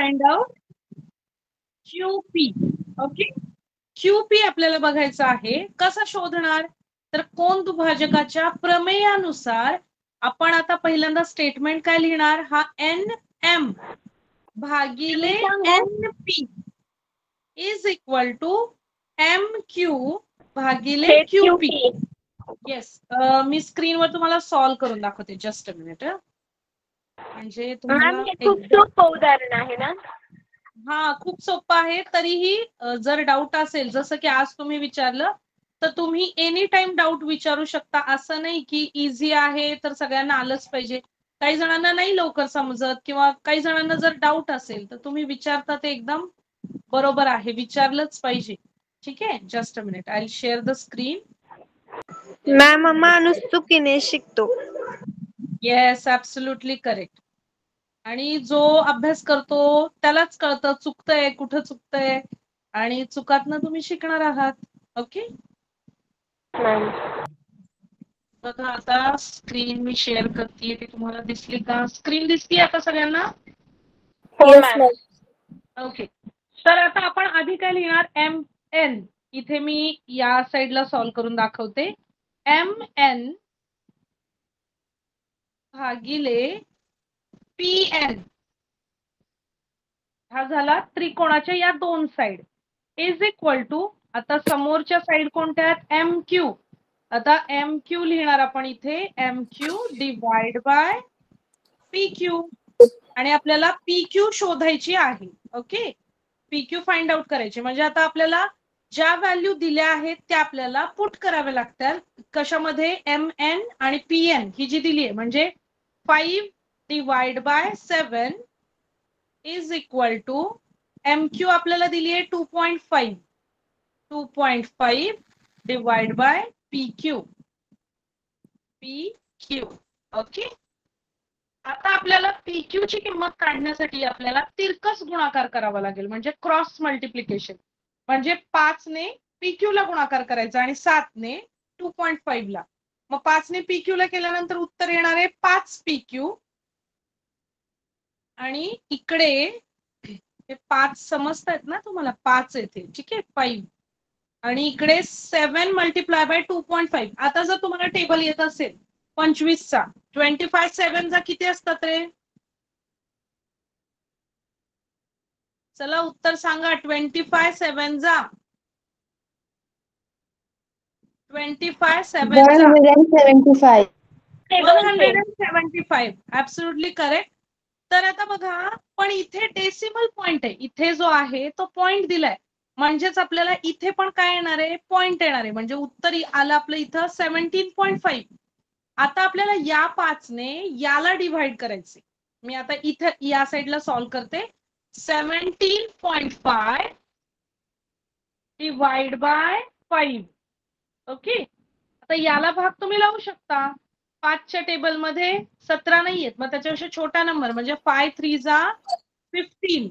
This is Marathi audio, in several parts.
Find out QP. Okay, QP आपल्याला बघायचं आहे. कसा शोधणार? तर कोन दुभाजकाच्या प्रमेयानुसार आपण आता पहिल्यांदा स्टेटमेंट काय लिहिणार? हा NM भागिले NP is equal to MQ भागिले QP. येस, मी स्क्रीनवर तुम्हाला सॉल्व करून दाखवते. Just a minute. म्हणजे तुम्हाला खूप सोपं उदाहरण आहे ना. हा, खूप सोपं आहे. तरीही जर डाऊट असेल, जसं की आज तुम्ही विचारलं, तर तुम्ही एनी टाइम डाऊट विचारू शकता. असं नाही की इझी आहे तर सगळ्यांना आलंच पाहिजे. काही जणांना नाही लवकर समजत, किंवा काही जणांना जर डाऊट असेल तर तुम्ही विचारता ते एकदम बरोबर आहे, विचारलंच पाहिजे. ठीक आहे, just a minute, I will share the screen. Ma'am, माणूस चुकीने शिकतो. Yes, absolutely correct. आणि जो अभ्यास करतो त्यालाच कळतं चुकतंय, कुठं चुकतंय, आणि चुकातनं तुम्ही शिकणार आहात. ओके, बघा आता स्क्रीन मी शेअर करते, ती तुम्हाला दिसली का? स्क्रीन दिसली आता सगळ्यांना? ओके, तर आता आपण आधी काय लिहिणार? MN. इथे मी या साईडला सॉल्व करून दाखवते. MN भागिले PN हा झाला त्रिकोणाच्या या दोन साइड इज इक्वल टू, आता समोरच्या साइड कोणत्या आहेत? MQ. आता MQ लिहिणार आपण इथे, MQ डिवाइड बाय PQ, आणि आपल्याला PQ शोधायची आहे. ओके, PQ फाइंड आउट करायची. म्हणजे आता आपल्याला ज्या व्हॅल्यू दिल्या आहेत त्या आपल्याला पुट कराव्या लागतात. कशामध्ये? MN आणि PN ही जी दिली आहे, म्हणजे 5 divide by 7 is equal to MQ आपल्याला दिली आहे 2.5. 2.5 डिवाइड बाय PQ. ओके, आता आपल्याला PQ ची किंमत काढण्यासाठी आपल्याला तिरकस गुणाकार करावा लागेल, म्हणजे क्रॉस मल्टिप्लिकेशन. म्हणजे 5 ने PQ ला गुणाकार करायचा आणि 7 ने 2.5 ला. मग 5 ने PQ ला केल्यानंतर उत्तर येणार आहे 5 PQ, आणि इकडे हे 5 समजतायत ना तुम्हाला? 5 येते, ठीक आहे, 5, आणि इकडे 7 मल्टिप्लाय बाय 2.5. आता जर तुम्हाला टेबल येत असेल 25 चा, 25 7 चा किती असतात रे? चला उत्तर सांगा. 25 7 चा 25 7 चा 175. 175. Absolutely correct. तर आता बघा, पण इथे डेसिमल पॉइंट आहे. इथे जो आहे तो पॉइंट दिलाय, म्हणजेच आपल्याला इथे पण काय येणार आहे? पॉइंट येणार आहे. म्हणजे उत्तर आलं आपलं इथं 17.5. आता आपल्याला या 5 ने याला डिव्हाइड करायचे. मी आता इथे या साईडला सॉल्व करते. 17.5 डिवाइड बाय 5. ओके, आता याला भाग तुम्ही लावू शकता. 5च्या टेबल मध्ये 17 नाही येत, मग त्याच्यापेक्षा छोटा नंबर, म्हणजे 5 3 जा 15.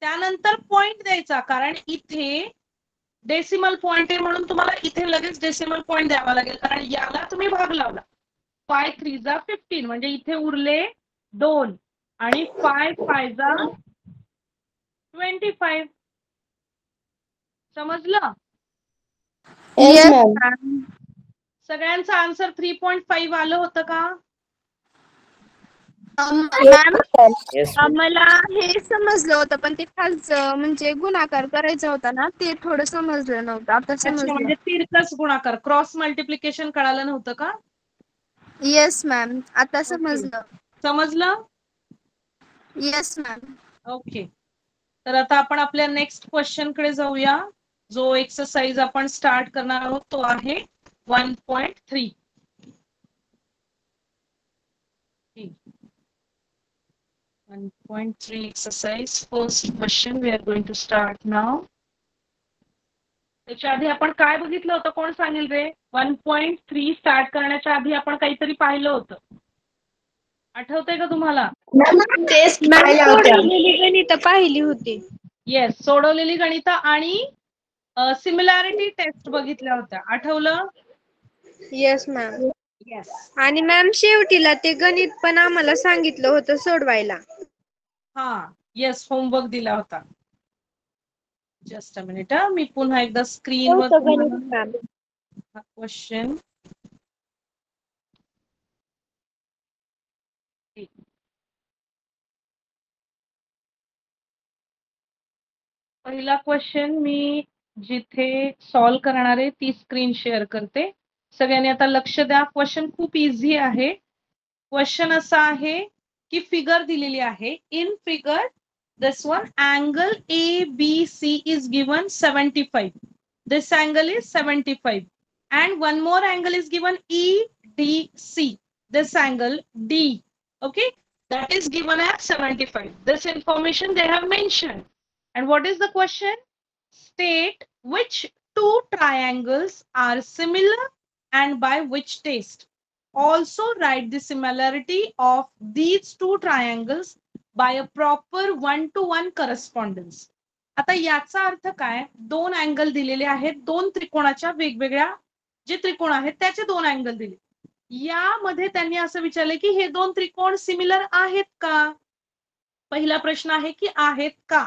त्यानंतर पॉइंट द्यायचा, कारण इथे डेसिमल पॉइंट आहे म्हणून तुम्हाला इथे लगेच डेसिमल पॉइंट द्यावा लागेल, कारण याला तुम्ही भाग लावला. 5 3 जा 15, म्हणजे इथे उरले 2, आणि 5 5 जा 25. समजलं? Yes, ma'am. सगळ्यांचं आन्सर 3.5 आलं होतं का? मला हे समजलं होतं, पण ते खालचं म्हणजे गुणाकार करायचा होता ना, ते थोडं समजलं नव्हतं. आता अच्छा, समजलं. म्हणजे तिरकस गुणाकार, क्रॉस मल्टिप्लिकेशन कळालं नव्हतं का? येस मॅम, आता समजलं. समजलं? Yes ma'am. ओके, तर आता आपण आपल्या नेक्स्ट क्वेश्चन कडे जाऊया. जो एक्सरसाइज आपण स्टार्ट करणार आहोत तो आहे 1.3. 1.3 exercise. First question we are going to start now. त्याच्या आधी आपण काय बघितलं होतं? कोण सांगेल रे? 1.3 स्टार्ट करण्याच्या आधी आपण काहीतरी पाहिलं होतं, आठवतंय का तुम्हाला? गणित पाहिली होती. येस, सोडवलेली गणित आणि सिमिलॅरिटी टेस्ट बघितल्या होत्या, आठवलं? Yes ma'am. येस. आणि मॅम शेवटीला ते गणित पण आम्हाला सांगितलं होतं सोडवायला. हा, येस, होमवर्क दिला होता. जस्ट अ मिनिट, मी पुन्हा एकदा स्क्रीनवर क्वेश्चन. पहिला क्वेश्चन मी जिथे सॉल्व करणार आहे ती स्क्रीन शेअर करते. सगळ्यांनी आता लक्ष द्या. क्वेश्चन खूप इझी आहे. क्वेश्चन असा आहे की फिगर दिलेली आहे. In figure this one angle ABC is given 75. This angle is 75 and one more angle is given EDC. This angle D, okay, that is given as 75. This information they have mentioned. And what is the question? State which two triangles are similar and by which test. Also write the similarity of these two triangles by a proper one-to-one correspondence. आता याचा अर्थ काय? दोन अँगल दिलेले आहेत. दोन त्रिकोणाच्या वेगवेगळ्या जे त्रिकोण आहेत त्याचे दोन अँगल दिले. यामध्ये त्यांनी असं विचारले की हे दोन त्रिकोण सिमिलर आहेत का? पहिला प्रश्न आहे की आहेत का,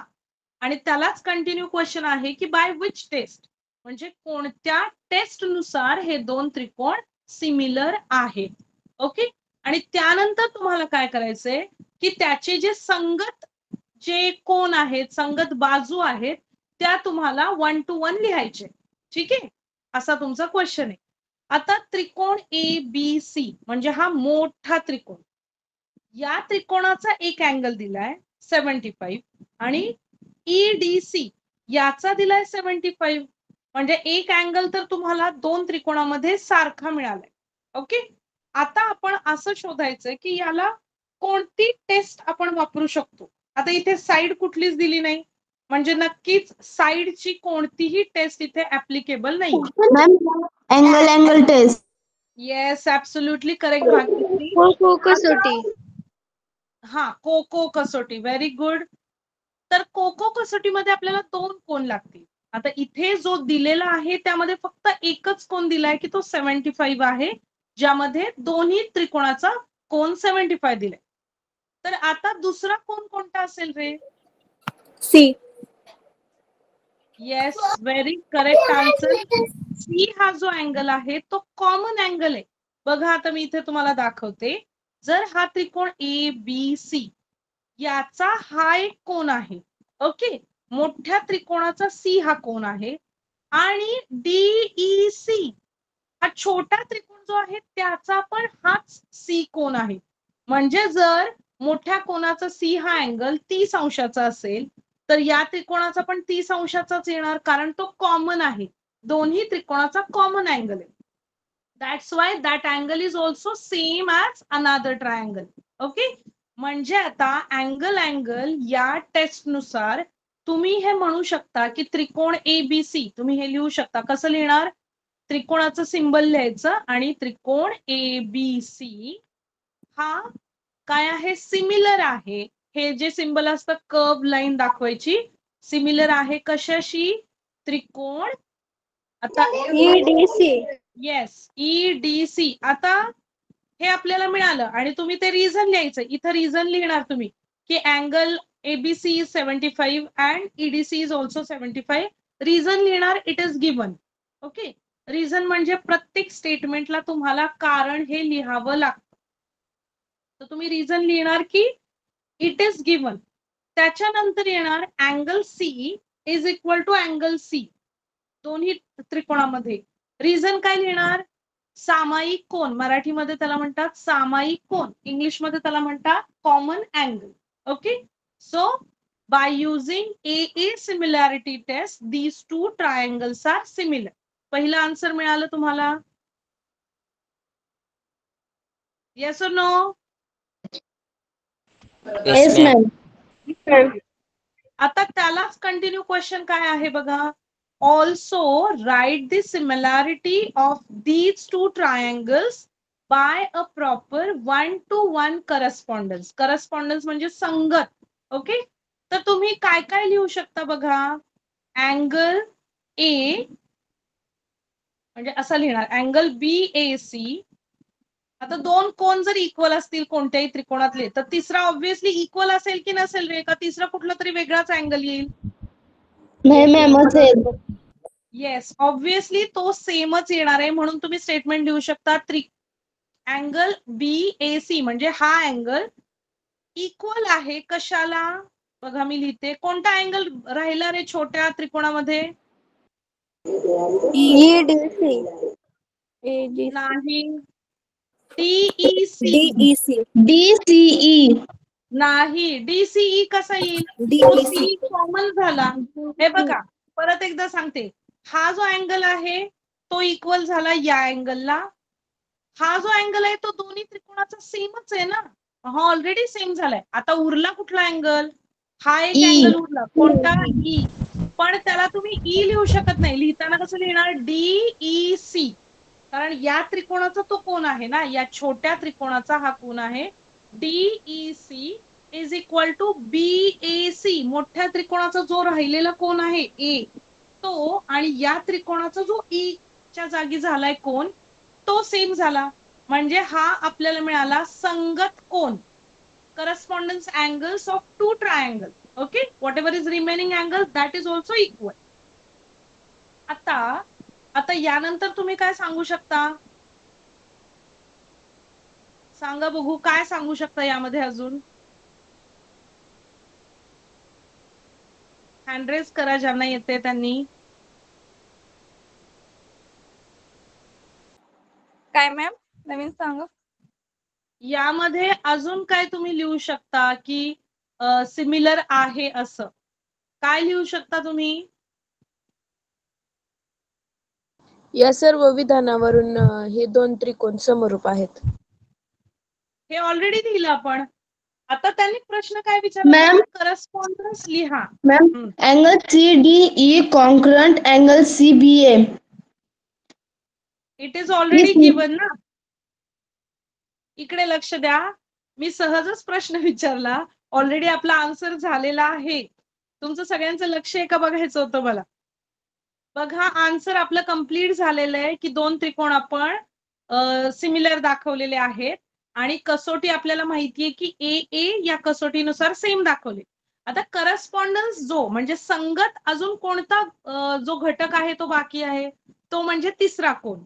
आणि त्यालाच कंटिन्यू क्वेश्चन आहे की बाय विच टेस्ट, म्हणजे कोणत्या टेस्ट नुसार हे दोन त्रिकोण सिमिलर आहेत. ओके. आणि त्यानंतर तुम्हाला काय करायचंय की त्याचे जे संगत जे कोण आहेत, संगत बाजू आहेत, त्या तुम्हाला वन टू वन लिहायचे. ठीक आहे, असा तुमचा क्वेश्चन आहे. आता त्रिकोण ABC म्हणजे हा मोठा त्रिकोण, या त्रिकोणाचा एक अँगल दिलाय 75 आणि EDC याचा दिलाय 75, म्हणजे एक अँगल तर तुम्हाला दोन त्रिकोणामध्ये सारखा मिळालाय. ओके. आता आपण असं शोधायचं की याला कोणती टेस्ट आपण वापरू शकतो. आता इथे साइड कुठलीच दिली नाही, म्हणजे नक्कीच साइडची कोणतीही टेस्ट इथे ऍप्लिकेबल नाही. Angle test. Yes, absolutely correct Bhagyashree. कसोटी. हा, कोको कसोटी. Very good. तर कोको कसोटीमध्ये आपल्याला दोन कोन लागतील. आता इथे जो दिलेला आहे त्यामध्ये फक्त एकच कोन दिलाय की तो 75 आहे, ज्यामध्ये दोन्ही त्रिकोणाचा कोन 75 दिलाय. तर आता दुसरा कोन कोणता असेल रे? C. Yes, very correct answer. C हा जो अँगल आहे तो कॉमन अँगल आहे. बघा आता मी इथे तुम्हाला दाखवते. जर हा त्रिकोण ABC याचा हा एक कोन आहे, ओके, मोठ्या त्रिकोणाचा सी हा कोन आहे, आणि DEC हा छोटा त्रिकोण जो आहे त्याचा पण हाच सी कोन आहे. म्हणजे जर मोठ्या कोनाचा सी हा अँगल 30 अंशाचा असेल तर या त्रिकोणाचा पण 30 अंशाचाच येणार, कारण तो कॉमन आहे. दोन्ही त्रिकोणाचा कॉमन अँगल आहे. That's why that angle is also same as अनादर ट्रायंगल. ओके. म्हणजे आता अँगल या टेस्ट नुसार तुम्ही हे म्हणू शकता की त्रिकोण ABC, तुम्ही हे लिहू शकता. कसं लिहिणार? त्रिकोणाचं सिंबल लिहायचं आणि त्रिकोण ABC हा काय आहे? सिमिलर आहे. हे जे सिंबल असतं कर्व लाईन दाखवायची, सिमिलर आहे कशाशी? त्रिकोण आता EDC. Yes, EDC. आता हे आपल्याला मिळालं आणि तुम्ही ते रिझन लिहायचं. इथं रिझन लिहिणार तुम्ही की angle ABC is 75 and EDC is also 75. Reason लिहिणार, it is given. Okay. Reason म्हणजे प्रत्येक स्टेटमेंटला तुम्हाला कारण हे लिहावं लागतं. तर तुम्ही रिझन लिहिणार की इट इज गिवन. त्याच्यानंतर येणार angle C is equal to angle C दोन्ही त्रिकोणामध्ये. रिझन काय लिहिणार? सामायिक कोन, मराठीमध्ये त्याला म्हणतात सामायिक कोन, इंग्लिशमध्ये त्याला म्हणतात common angle. Okay. So by using AA similarity test these two triangles are similar. पहिलं आन्सर मिळालं तुम्हाला? Yes or no? Yes ma'am. आता त्यालाच कंटिन्यू क्वेश्चन काय आहे बघा. Also write the similarity of these two triangles by a proper one-to-one correspondence. Correspondence म्हणजे संगत. ओके. तर तुम्ही काय काय लिहू शकता बघा. अँगल A म्हणजे असं लिहिणार, अँगल BAC आता दोन कोण जर इक्वल असतील कोणत्याही त्रिकोणातले तर तिसरा ऑब्व्हियसली इक्वल असेल की नसेल रे, का तिसरा कुठला तरी वेगळाच अँगल येईल? नाही मॅम असेल. येस, ऑब्व्हियसली तो सेमच येणार आहे, म्हणून तुम्ही स्टेटमेंट लिहू शकता अँगल BAC म्हणजे हा अँगल इक्वल आहे कशाला? बघा मी लिहिते, कोणता अँगल राहिला रे छोट्या त्रिकोणामध्ये? EDC नाही. DEC DEC DCE नाही. DCE कसा येईल? तो C कॉमन झाला. हे बघा परत एकदा सांगते, हा जो अँगल आहे तो इक्वल झाला या अँगलला. हा जो अँगल आहे तो दोन्ही त्रिकोणाचा सेमच आहे ना, हा ऑलरेडी सेम झालाय. आता उरला कुठला अँगल? हा एक अँगल उरला, कोणता? ई. पण त्याला तुम्ही ई लिहू शकत नाही, लिहिताना कसं लिहिणार? DEC, कारण या त्रिकोणाचा तो कोण आहे ना, या छोट्या त्रिकोणाचा हा कोण आहे. DEC is equal to BAC, मोठ्या त्रिकोणाचा जो राहिलेला कोण आहे ए तो, आणि या त्रिकोणाचा जो ई च्या जागी झालाय कोण तो सेम झाला, म्हणजे हा आपल्याला मिळाला संगत कोण, correspondence angles of two triangle. Okay, whatever is remaining angle that is also equal. आता यानंतर तुम्ही काय सांगू शकता? सांगा बघू, काय सांगू शकता यामध्ये अजून? हँड रेज करा ज्यांना येते त्यांनी. काय मॅम नवीन सांगा. यामध्ये अजून काय तुम्ही लिहू शकता की सिमिलर आहे असं? काय लिहू शकता तुम्ही? या सर्व विधानावरून हे दोन त्रिकोण समरूप आहेत. हे ऑलरेडी दिलं आपण. आता त्यांनी प्रश्न काय विचारला? मॅम करस्पॉन्डन्स लिहा. Ma'am angle CDE concurrent angle CBA. It is already given ना. इकडे लक्ष द्या, मी सहजच प्रश्न विचारला, ऑलरेडी आपला आन्सर झालेला आहे. तुमचं सगळ्यांचं लक्ष आहे का बघायचं होतं मला. बघा आन्सर आपलं कंप्लीट झालेलं आहे की दोन त्रिकोण आपण सिमिलर दाखवलेले आहेत आणि कसोटी आपल्याला माहितीये की AA या कसोटीनुसार सेम दाखवले. आता करस्पॉन्डन्स जो म्हणजे संगत अजून कोणता जो घटक आहे तो बाकी आहे, तो म्हणजे तिसरा कोण.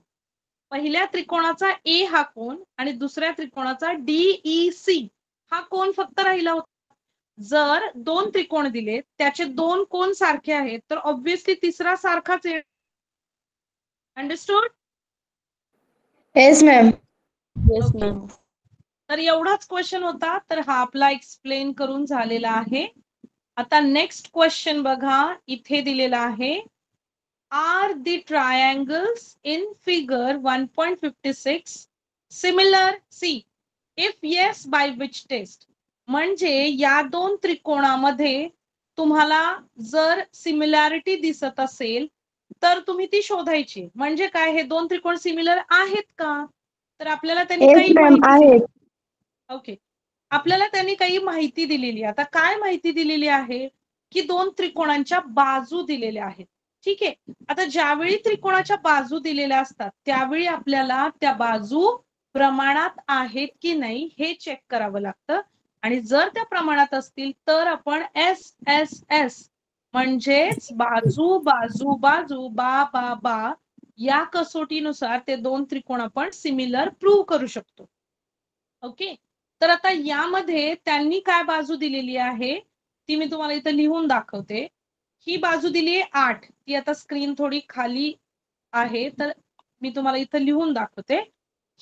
पहिल्या त्रिकोणाचा A हा कोण आणि दुसऱ्या त्रिकोणाचा DEC हा कोण फक्त राहिला होता. जर दोन त्रिकोण दिले त्याचे दोन कोण सारखे आहेत तर ऑब्व्हियसली तिसरा सारखाच आहे. Understood? Yes ma'am. Yes ma'am. तर एवढाच क्वेश्चन होता, तर हा आपला एक्सप्लेन करून झालेला आहे. आता नेक्स्ट क्वेश्चन बघा, इथे दिलेला आहे. Are the triangles in figure 1.56 similar? See, if yes, by which test? म्हणजे या दोन त्रिकोणामध्ये तुम्हाला जर सिमिलॅरिटी दिसत असेल तर तुम्ही ती शोधायची. म्हणजे काय, हे दोन त्रिकोण सिमिलर आहेत का? तर आपल्याला त्यांनी येस काही मॅम माहिती आहेत. ओके, आपल्याला त्यांनी काही माहिती दिलेली. आता काय माहिती दिलेली आहे की दोन त्रिकोणांच्या बाजू दिलेल्या आहेत. ठीक आहे. आता ज्यावेळी त्रिकोणाच्या बाजू दिलेल्या असतात त्यावेळी आपल्याला त्या बाजू प्रमाणात आहेत की नाही हे चेक करावं लागतं, आणि जर त्या प्रमाणात असतील तर आपण SSS म्हणजेच बाजू बाजू बाजू बा बा बा या कसोटीनुसार ते दोन त्रिकोण आपण सिमिलर प्रूव्ह करू शकतो. ओके, तर आता यामध्ये त्यांनी काय बाजू दिलेली आहे ती मी तुम्हाला इथं लिहून दाखवते. ही बाजू दिली आहे 8, ती आता स्क्रीन थोडी खाली आहे तर मी तुम्हाला इथं लिहून दाखवते.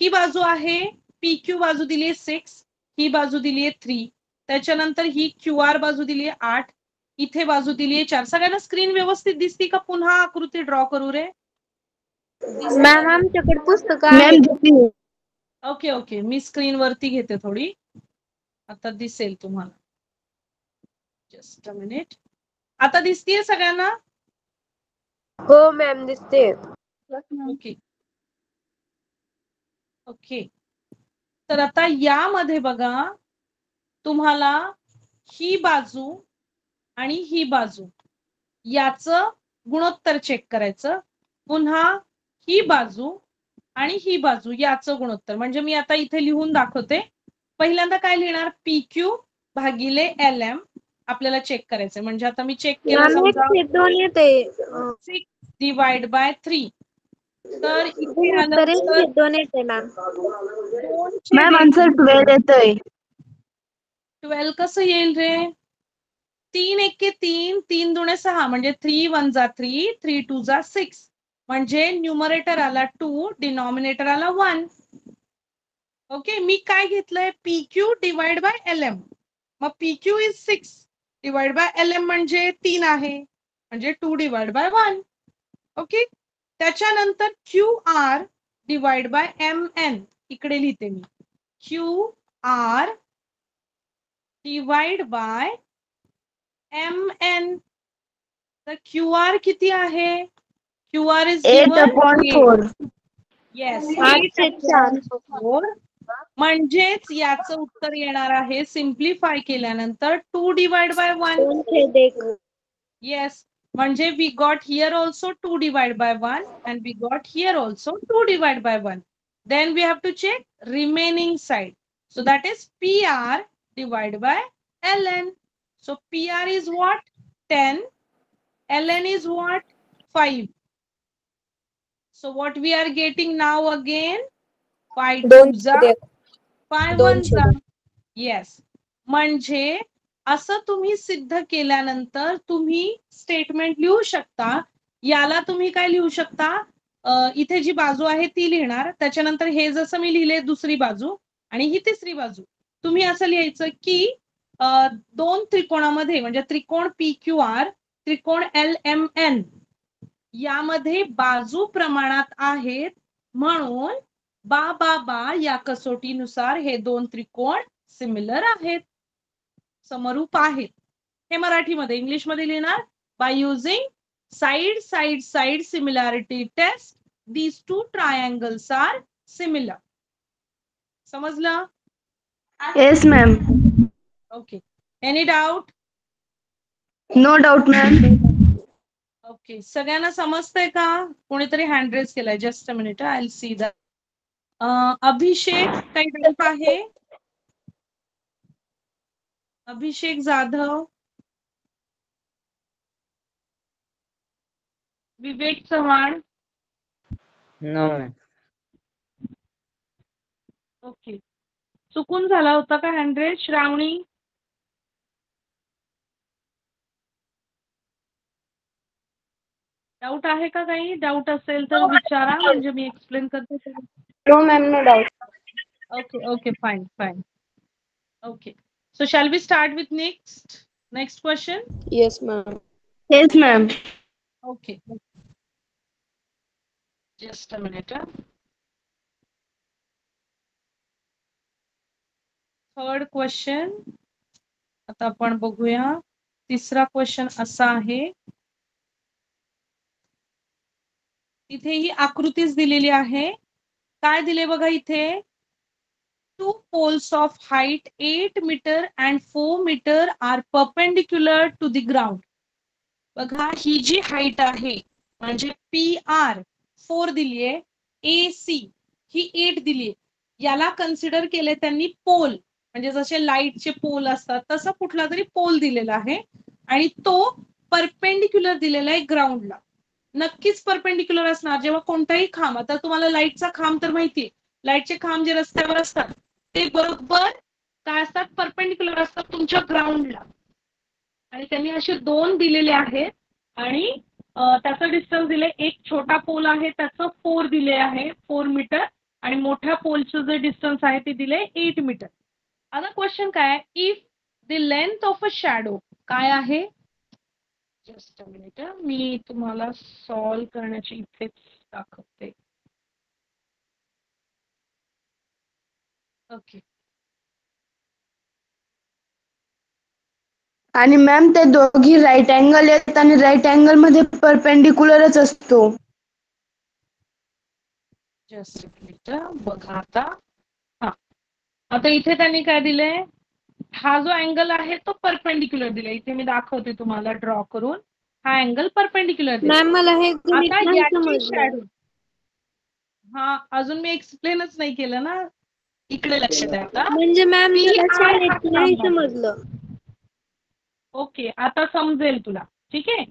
ही बाजू आहे PQ बाजू दिली आहे 6, ही बाजू दिली आहे 3, त्याच्यानंतर ही QR बाजू दिली आहे 8, इथे बाजू दिली आहे 4. सगळ्यांना स्क्रीन व्यवस्थित दिसती का? पुन्हा आकृती ड्रॉ करू रे? मॅम आमच्याकडे पुस्तक मॅम ओके ओके, मी स्क्रीन वरती घेते थोडी, आता दिसेल तुम्हाला. Just a minute. आता दिसतीये सगळ्यांना? हो मॅम दिसते. ओके ओके, तर आता यामध्ये बघा तुम्हाला ही बाजू आणि ही बाजू याचं गुणोत्तर चेक करायचं. पुन्हा ही बाजू आणि ही बाजू याचं गुणोत्तर. म्हणजे मी आता इथे लिहून दाखवते. पहिल्यांदा काय लिहिणार, PQ भागिले LM आपल्याला चेक करायचंय. म्हणजे आता मी चेक केलं समजा 6 डिवाइड बाय 3. तर इथे आलं तर 2 मॅम आन्सर 12 येतोय. 12 कसं येईल रे? 3 एके 3, 3 दुणे 6 म्हणजे 3 1 जा 3, 3 2 जा 6 म्हणजे न्यूमरेटर आला 2, डिनॉमिनेटर आला 1. ओके, मी काय घेतलंय, PQ डिवाइड बाय LM. मग PQ is 6 divide by LM म्हणजे 3 आहे, म्हणजे 2 डिवाइड बाय 1. ओके, त्याच्यानंतर QR डिवाइड बाय MN इकडे लिहिते मी, QR डिवाइड बाय MN. तर QR किती आहे? QR is given 8/4. येस, 8/4. 8/4. म्हणजेच याचं उत्तर येणार आहे सिम्प्लिफाय केल्यानंतर 2 डिवाइड बाय 1. येस, म्हणजे we got here also 2 divide by 1 and we got here also 2 divided by 1. Then we have to check remaining side. So that is PR divided by LN. So PR is what? 10. LN is what? 5. So what we are getting now again? 5 2 जा 5 1 जा. Yes. म्हणजे असं तुम्ही सिद्ध केल्यानंतर तुम्ही स्टेटमेंट लिहू शकता. याला तुम्ही काय लिहू शकता, इथे जी बाजू आहे ती लिहिणार, त्याच्यानंतर हे जसं मी लिहिले दुसरी बाजू आणि ही तिसरी बाजू. तुम्ही असं लिहायचं की दोन त्रिकोणामध्ये म्हणजे त्रिकोण PQR, त्रिकोण LMN यामध्ये बाजू प्रमाणात आहेत, म्हणून बा या कसोटीनुसार हे दोन त्रिकोण सिमिलर आहेत, समरूप आहेत. हे मराठीमध्ये. इंग्लिशमध्ये लिहिणार, by using side similarity test these two triangles are similar. समजलं? Yes ma'am. Okay, any doubt? No doubt ma'am. Okay, सगळ्यांना समजतंय का? कोणीतरी हँड रेज केलाय. Just a minute, I will see that. Abhishek, काही डाऊट आहे? Abhishek Jadhav, Vivek Chavan. No ma'am. Okay, चुकून झाला होता का हँड रेज? श्रावणी, डाऊट आहे का? काही डाऊट असेल तर विचारा, म्हणजे मी एक्सप्लेन करते. No ma'am, no doubt. Okay okay, fine fine. Okay, so shall we start with next question? Yes ma'am. Yes ma'am. Okay, just a minute. Third question आता आपण बघूया. तिसरा क्वेश्चन असा आहे, इथे ही आकृतीच दिलेली आहे. काय दिले बघा इथे, 2 poles of height 8 meter and 4 meter are perpendicular to the ground. बघा, ही जी हाईट आहे म्हणजे PR 4 दिलीये, AC ही 8 दिलीये. याला कन्सिडर केले त्यांनी पोल, म्हणजे जसे लाईटचे पोल असतात तसा कुठला तरी पोल दिलेला आहे आणि तो परपेंडिक्युलर दिलेला आहे ग्राउंडला. नक्कीच परपेंडिक्युलर असणार. जेव्हा कोणताही खांब, आता तुम्हाला लाईटचा खांब तर माहितीये, लाईटचे खांब जे रस्त्यावर असतात ते बरोबर काय असतात, परपेंडिक्युलर असतात तुमच्या ग्राउंडला. आणि त्यांनी असे 2 दिलेले आहेत आणि त्याचं डिस्टन्स दिले. एक छोटा पोल आहे त्याचं 4 दिले आहे, 4 मीटर, आणि मोठ्या पोलचं जे डिस्टन्स आहे ते दिले 8 मीटर. आता क्वेश्चन काय, if the length of a shadow काय आहे, जस्ट अ मिनिट, मी तुम्हाला सॉल्व करण्याची इथेच दाखवते. ओके, आणि मॅम ते दोघी राईट अँगल आहेत आणि राईट अँगल मध्ये परपेंडिक्युलरच असतो. जस्ट अ मिनिट बघा आता. हा, आता इथे त्यांनी काय दिलंय, हा जो अँगल आहे तो परपेंडिक्युलर दिलाय. इथे मी दाखवते तुम्हाला ड्रॉ करून. हा अँगल परपेंडिक्युलर दिलाय. मॅम मला हे गणित आता नाही याची समजलं. शॅडो, हा अजून मी एक्सप्लेनच नाही केलं ना. इकडे लक्ष द्या आता. म्हणजे मॅम PI जरा हा शाळेत नाही खांब आहे. समजलं. ओके आता समजेल तुला. ठीक आहे.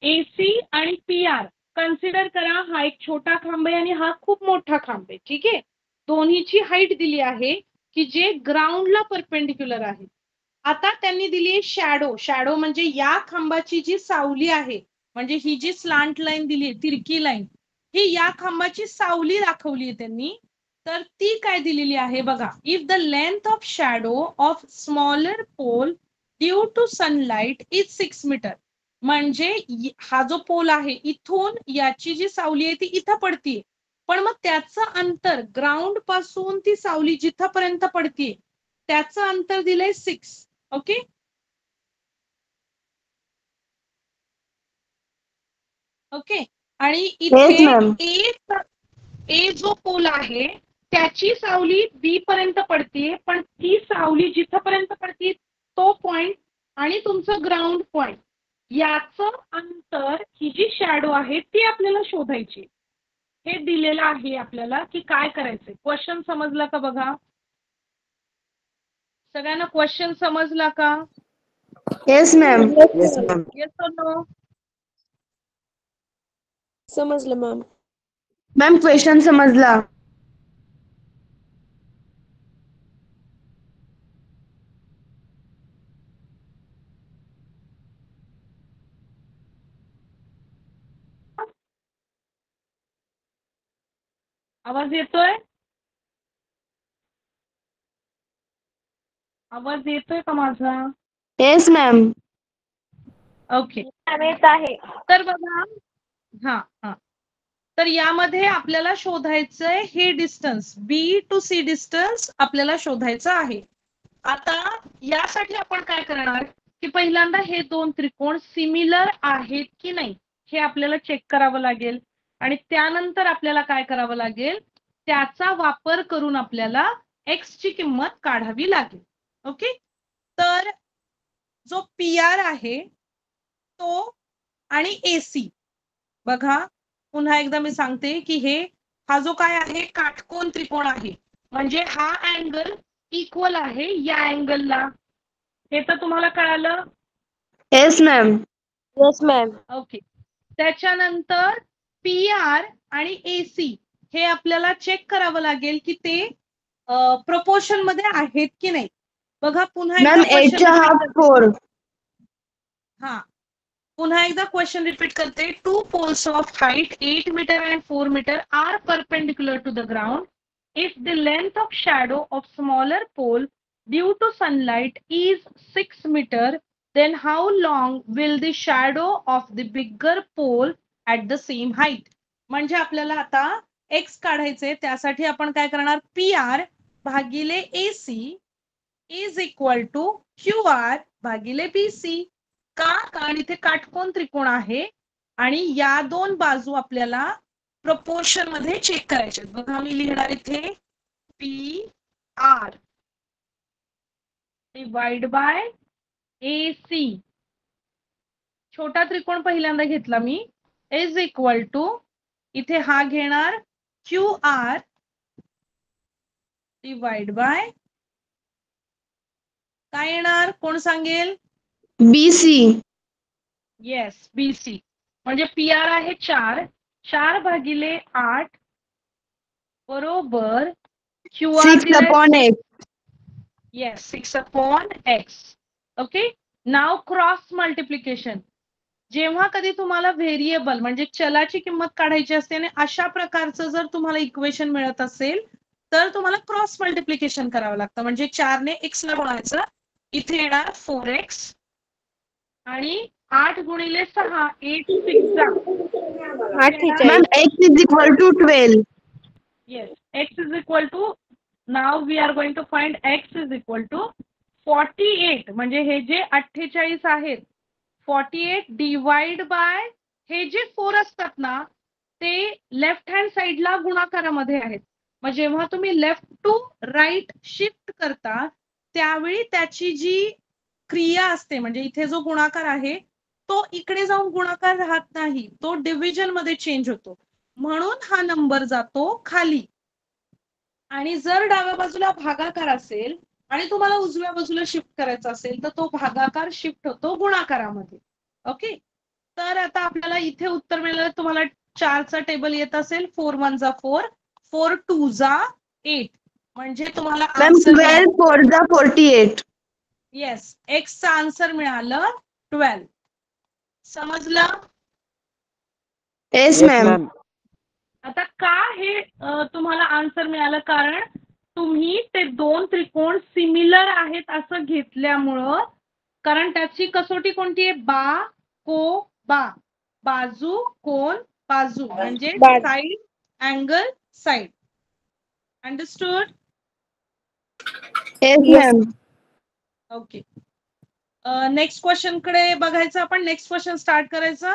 AC आणि PR कन्सिडर करा, हा एक छोटा खांब आहे आणि हा खूप मोठा खांब आहे. ठीक आहे. दोन्हीची हाईट दिली आहे की जे ग्राउंडला परपेंडिक्युलर आहे. आता त्यांनी दिली आहे शॅडो. शॅडो म्हणजे या खांबाची जी सावली आहे, म्हणजे ही जी स्लांट लाईन दिली आहे, तिरकी लाईन, ही या खांबाची सावली दाखवली आहे त्यांनी. तर ती काय दिलेली आहे बघा. If the length of shadow of smaller pole due to sunlight is 6 metre. म्हणजे हा जो पोल आहे इथून याची जी सावली आहे ती इथं पडतीये, पण मग त्याचं अंतर ग्राउंड पासून ती सावली जिथपर्यंत पडतीये त्याचं अंतर दिलंय 6. ओके. ओके. आणि येस इथे मॅम. ए जो पोल आहे त्याची सावली बी पर्यंत पडतीये, पण ती सावली जिथपर्यंत पडतीये तो पॉइंट आणि तुमचं ग्राउंड पॉइंट याचं अंतर, ही जी शॅडो आहे ती आपल्याला शोधायची. हे दिलेलं आहे आपल्याला की काय करायचंय. क्वेश्चन समजला का बघा. सगळ्यांना क्वेश्चन समजला का? Yes ma'am. Yes ma'am. Yes or no? समजलं मॅम. मॅम क्वेश्चन समजला. आवाज येतोय? आवाज येतोय का माझा? Yes ma'am. ओके. तर बघा, हा हा तर यामध्ये आपल्याला शोधायचंय हे distance, B to C distance आपल्याला शोधायचं आहे. आता यासाठी आपण काय करणार की पहिल्यांदा हे दोन त्रिकोण सिमिलर आहेत की नाही हे आपल्याला चेक करावं लागेल. आणि त्यानंतर आपल्याला काय करावं लागेल, त्याचा वापर करून आपल्याला x ची किंमत काढावी लागेल. ओके. तर जो PR आहे तो आणि AC बघा, पुन्हा एकदा मी सांगते की हा जो काय आहे काटकोन त्रिकोण आहे, म्हणजे हा अँगल इक्वल आहे या अँगलला. हे तर तुम्हाला कळालं. Yes ma'am. Yes ma'am. Okay. त्याच्यानंतर PR आणि AC हे आपल्याला चेक करावं लागेल की ते प्रपोर्शन मध्ये आहेत की नाही. बघा पुन्हा एकदा मॅम क्वेश्चन 8च्या हाफ 4. हा पुन्हा एकदा क्वेश्चन रिपीट करते. Two poles of height 8 meter and 4 meter are perpendicular to the ground. If the length of shadow of smaller pole due to sunlight is 6 meter, then how long will the shadow of the bigger pole at the same height? म्हणजे आपल्याला आता x काढायचे, त्यासाठी आपण काय करणार, PR भागिले AC is equal to QR भागिले BC. का? कारण इथे काटकोन त्रिकोण आहे आणि या दोन बाजू आपल्याला प्रपोर्शन मध्ये चेक करायचे. बघा मी लिहिणार इथे PR डिवाइड बाय AC. छोटा त्रिकोण पहिल्यांदा घेतला मी, इज इक्वल टू इथे हा घेणार QR डिवाइड बाय काय येणार, कोण सांगेल? BC. Yes BC. म्हणजे PR आहे 4 भागिले 8 बरोबर QR 6/x. Yes 6/x. Okay. नाव क्रॉस मल्टिप्लिकेशन. जेव्हा कधी तुम्हाला व्हेरिएबल म्हणजे चलाची किंमत काढायची असते आणि अशा प्रकारचं जर तुम्हाला इक्वेशन मिळत असेल तर तुम्हाला क्रॉस मल्टिप्लिकेशन करावं लागतं. म्हणजे 4 ने x ला गुणायचं. इथे येणार 4x आणि 8 गुणिले 6 8 ma'am x is equal to 12. Yes, x is equal to, now we are going to find x is equal to 48. म्हणजे हे जे 48 आहेत 48 डिवाइड बाय हे जे 4 असतात ना ते लेफ्ट हँड साइडला गुणाकारामध्ये आहेत. मग जेव्हा तुम्ही लेफ्ट टू राईट शिफ्ट करता त्यावेळी त्याची जी क्रिया असते, म्हणजे इथे जो गुणाकार आहे तो इकडे जाऊन गुणाकार राहत नाही, तो डिव्हिजन मध्ये चेंज होतो. म्हणून हा नंबर जातो खाली. आणि जर डाव्या बाजूला भागाकार असेल आणि तुम्हाला उजव्या बाजूला शिफ्ट करायचा असेल तर तो भागाकार शिफ्ट होतो गुणाकारामध्ये. ओके, तर आता आपल्याला इथे उत्तर मिळालं. तुम्हाला 4चा टेबल येत असेल. 4 1 जा 4, 4 2 जा 8, म्हणजे तुम्हाला मॅम आन्सर 12 4 जा 48. येस, एक्स चा आन्सर मिळालं 12. समजलं? Yes Yes, ma'am. ma'am. आता का हे तुम्हाला आन्सर मिळालं? कारण तुम्ही ते दोन त्रिकोण सिमिलर आहेत असं घेतल्यामुळं, कारण त्याची कसोटी कोणती आहे? बा को बा, बाजू कोण बाजू, म्हणजे बाजू. Side angle side. Understood? Yes Yes. Ma'am. Okay, next question कडे बघायचं आपण. नेक्स्ट क्वेश्चन स्टार्ट करायचा.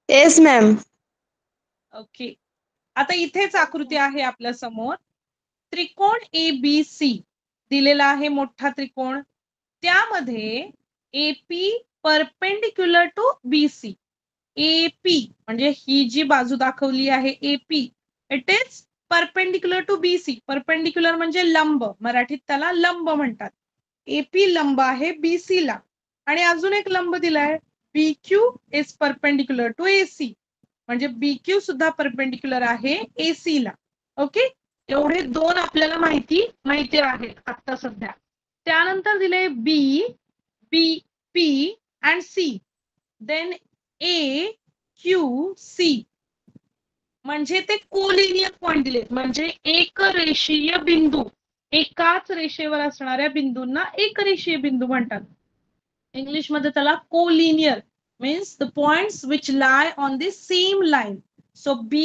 Yes ma'am. ओके, आता इथेच आकृती आहे आपल्या समोर. त्रिकोण ABC दिलेला आहे, मोठा त्रिकोण. त्यामध्ये AP perpendicular to BC. AP म्हणजे ही जी बाजू दाखवली आहे AP, it is perpendicular to BC. Perpendicular म्हणजे लंब, मराठीत त्याला लंब म्हणतात. AP लंब आहे BC ला. आणि अजून एक लंब दिलाय, BQ is perpendicular to AC, म्हणजे BQ सुद्धा परपेंडिक्युलर आहे AC ला. ओके, एवढे दोन आपल्याला माहिती आहेत आता सध्या. त्यानंतर दिले B, P and C, then A, Q, C, म्हणजे ते कोलिनियर पॉइंट दिलेत, म्हणजे एक रेषीय बिंदू. एकाच रेषेवर असणाऱ्या बिंदूंना एक रेषीय बिंदू म्हणतात. इंग्लिश मध्ये त्याला collinear means the points which lie on the same line. So B,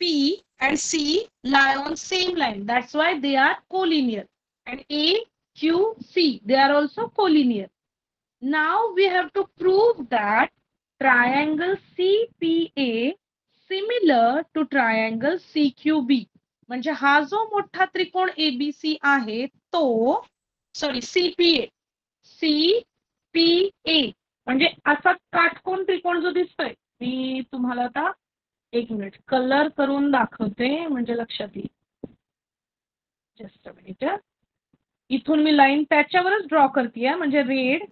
P and C lie on same line. That's why they are collinear. And A, Q, C, they are also collinear. Now we have to prove that triangle CPA similar to triangle CQB. म्हणजे हा जो मोठा त्रिकोण ABC आहे तो, सॉरी CPA, CPA म्हणजे असा काटकोन त्रिकोण जो दिसतोय, मी तुम्हाला आता एक मिनिट कलर करून दाखवते म्हणजे लक्षात येईल. Just a minute. इथून मी लाईन त्याच्यावरच ड्रॉ करते, म्हणजे रेड.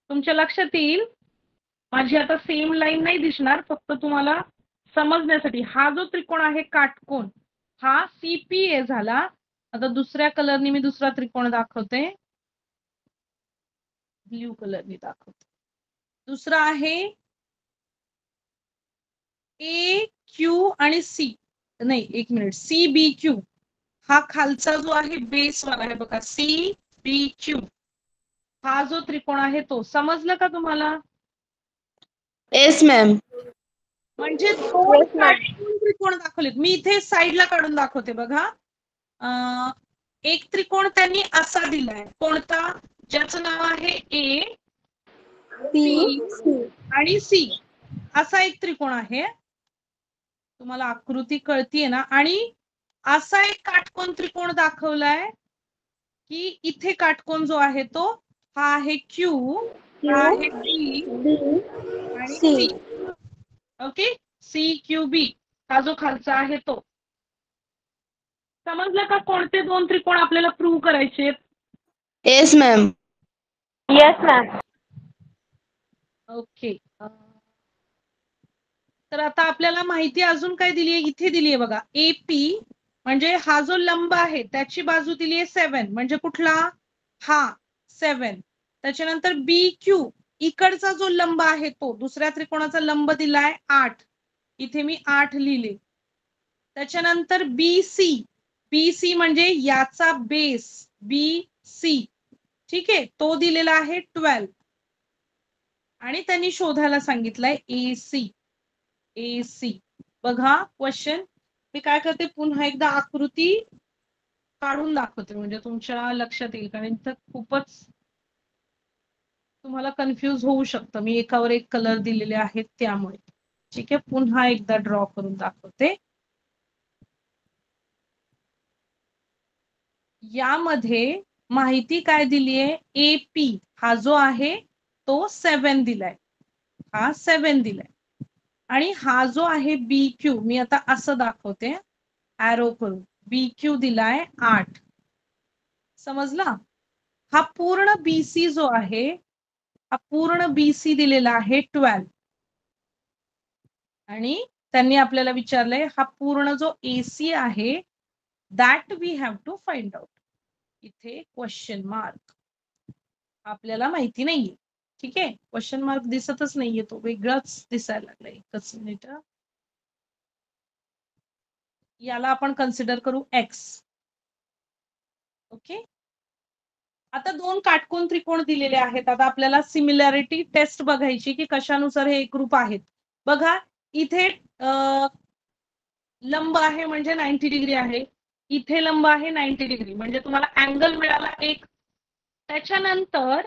तुमच्या लक्षात येईल. माझी आता सेम लाईन नाही दिसणार, फक्त तुम्हाला समजण्यासाठी. हा जो त्रिकोण आहे काटकोन, हा CPA झाला. आता दुसऱ्या कलरनी मी दुसरा त्रिकोण दाखवते, ब्ल्यू कलरनी दाखवते. दुसरा आहे AQ आणि C, नाही एक मिनिट, CBQ. हा खालचा जो आहे बेस वाला आहे बघा, CBQ. हा जो त्रिकोण आहे तो. समजलं का तुम्हाला? Yes ma'am. म्हणजे दोन काटकोन त्रिकोण दाखवलेत. मी इथे साईडला काढून दाखवते बघा. एक त्रिकोण त्यांनी असा दिलाय, कोणता? ज्याचं नाव आहे A, P आणि C. असा एक त्रिकोण आहे. तुम्हाला आकृती कळतीये ना? आणि असा एक काटकोन त्रिकोण दाखवलाय की इथे काटकोन जो आहे तो हा आहे Q, हा आहे P आणि C. ओके, CQB हा जो खालचा आहे तो. समजलं का कोणते दोन त्रिकोण आपल्याला प्रूव्ह करायचे? Yes ma'am. Yes, ma'am. Okay, तर आता आपल्याला माहिती अजून काय दिलीये? इथे दिलीये बघा, AP म्हणजे हा जो लंब आहे त्याची बाजू दिलीये 7, म्हणजे कुठला? हा 7. त्याच्यानंतर BQ इकडचा जो लंब आहे तो, दुसऱ्या त्रिकोणाचा लंब दिलाय 8, इथे मी 8 लिहिले. त्याच्यानंतर BC म्हणजे याचा बेस BC, ठीक आहे, तो दिलेला आहे 12. आणि त्यांनी शोधायला सांगितलंय AC. बघा क्वेश्चन, मी काय करते पुन्हा एकदा आकृती काढून दाखवते म्हणजे तुमच्या लक्षात येईल, कारण इथं खूपच तुम्हाला कन्फ्यूज होऊ शकतं. मी एकावर एक कलर दिलेले आहेत त्यामुळे. ठीक आहे, पुन्हा एकदा ड्रॉ करून दाखवते. यामध्ये माहिती काय दिलीये? AP हा जो आहे तो 7 दिलाय, हा 7 दिलाय. आणि हा जो आहे बी क्यू, मी आता असं दाखवते ॲरो करून, बी क्यू दिलाय 8. समजला? हा पूर्ण बीसी जो आहे, हा पूर्ण बीसी दिलेला आहे 12. आणि त्यांनी आपल्याला विचारलंय हा पूर्ण जो एसी आहे that we have to find out. इथे क्वेश्चन मार्क, आपल्याला माहिती नाहीये. ठीक आहे, क्वेश्चन मार्क दिसतच नाहीये, तो वेगळाच दिसायला लागलाय. एकच मिनिट, याला आपण कन्सिडर करू एक्स. ओके, आता 2 काटकोन त्रिकोण दिलेले आहेत. आता आपल्याला सिमिलॅरिटी टेस्ट बघायची की कशानुसार हे एकरूप आहेत. बघा इथे लंब आहे म्हणजे 90 डिग्री आहे, इथे लंब आहे 90 डिग्री, म्हणजे तुम्हाला अँगल मिळाला एक. त्याच्यानंतर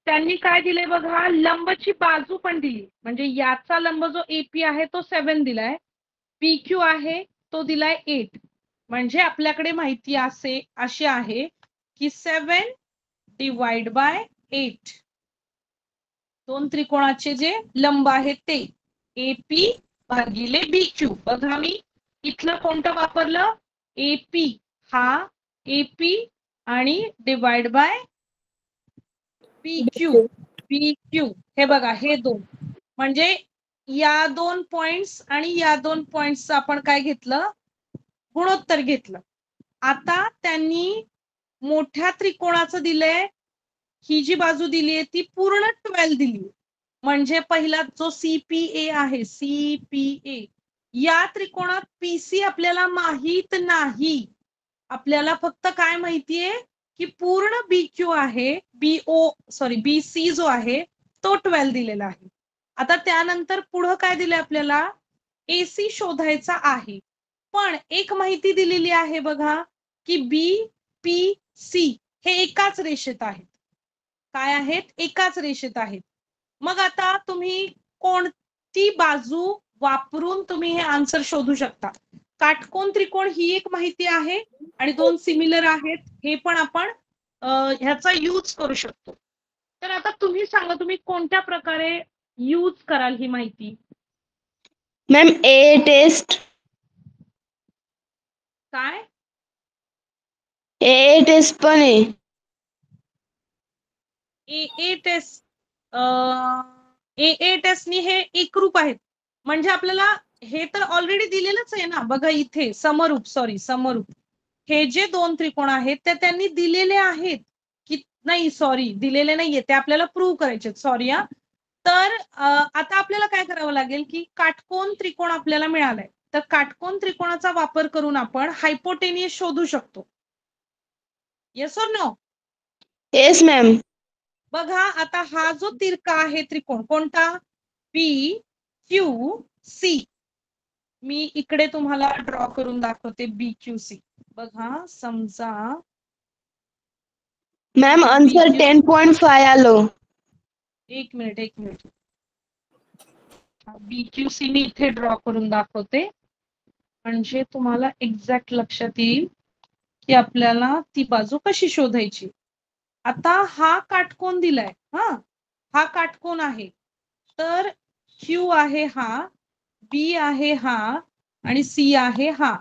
त्यांनी काय दिले बघा, लंबची बाजू पण दिली, म्हणजे याचा लंब जो एपी आहे तो 7 दिलाय, पीक्यू आहे तो दिलाय 8. म्हणजे आपल्याकडे माहिती अशी आहे की 7 डिवाइड बाय 8 दोन त्रिकोणाचे जे लंब आहेत ते एपी भागिले बीक्यू. बघा मी इथलं कोणतं वापरलं, एपी, हा एपी आणि डिवाइड बाय पीक्यू. पीक्यू हे बघा, हे दोन, म्हणजे या 2 पॉइंट्स आणि या 2 पॉइंट्स आपण काय घेतलं, गुणोत्तर घेतलं. आता त्यांनी मोठ्या त्रिकोणाचं दिलंय, ही जी बाजू दिली आहे ती पूर्ण 12 दिली, म्हणजे पहिला जो सीपीए आहे, सीपीए, या त्रिकोणात पीसी आपल्याला माहित नाही. आपल्याला फक्त काय माहितीये की पूर्ण बीक्यू आहे, बीसी जो आहे तो 12 दिलेला आहे. आता त्यानंतर पुढं काय दिलंय आपल्याला, एसी शोधायचा आहे. पण एक माहिती दिलेली आहे बघा की बी पी सी हे एकाच रेषेत आहेत. काय आहेत, एकाच रेषेत आहेत. मग आता तुम्ही कोणती बाजू वापरून तुम्ही हे आन्सर शोधू शकता. काटकोन त्रिकोण ही एक माहिती आहे आणि 2 सिमिलर आहेत, हे पण आपण ह्याचा यूज करू शकतो. तर आता तुम्ही सांगा, तुम्ही कोणत्या प्रकारे यूज कराल ही माहिती. मॅम ए टेस्ट, काय ए टेस्ट पण आहे. ए टेस्ट, ए टेस्टनी हे एकरूप आहेत, म्हणजे आपल्याला हे तर ऑलरेडी दिलेलंच आहे ना. बघा इथे समरूप, हे जे 2 त्रिकोण आहेत ते त्यांनी दिलेले आहेत की नाही, सॉरी दिलेले नाहीये, ते आपल्याला प्रूव्ह करायचे. सॉरी हा. तर आता आपल्याला काय करावं लागेल की काटकोन त्रिकोण आपल्याला मिळालाय, तर काटकोन त्रिकोणाचा वापर करून आपण हायपोटेनियस शोधू शकतो. Yes or no? Yes ma'am. बघा आता हा जो तिरका आहे त्रिकोण कोणता, पी क्यू सी, मी इकडे तुम्हाला ड्रॉ करून दाखवते बी क्यू सी. बघा समजा मॅम आन्सर 10.5 आलो. एक मिनिट, बी क्यू सी मी इथे ड्रॉ करून दाखवते, म्हणजे तुम्हाला एक्झॅक्ट लक्षात येईल की आपल्याला ती बाजू कशी शोधायची. आता हा काटकोन दिलाय, हा काटकोन आहे, तर क्यू आहे हा, बी आहे हा आणि सी आहे हा.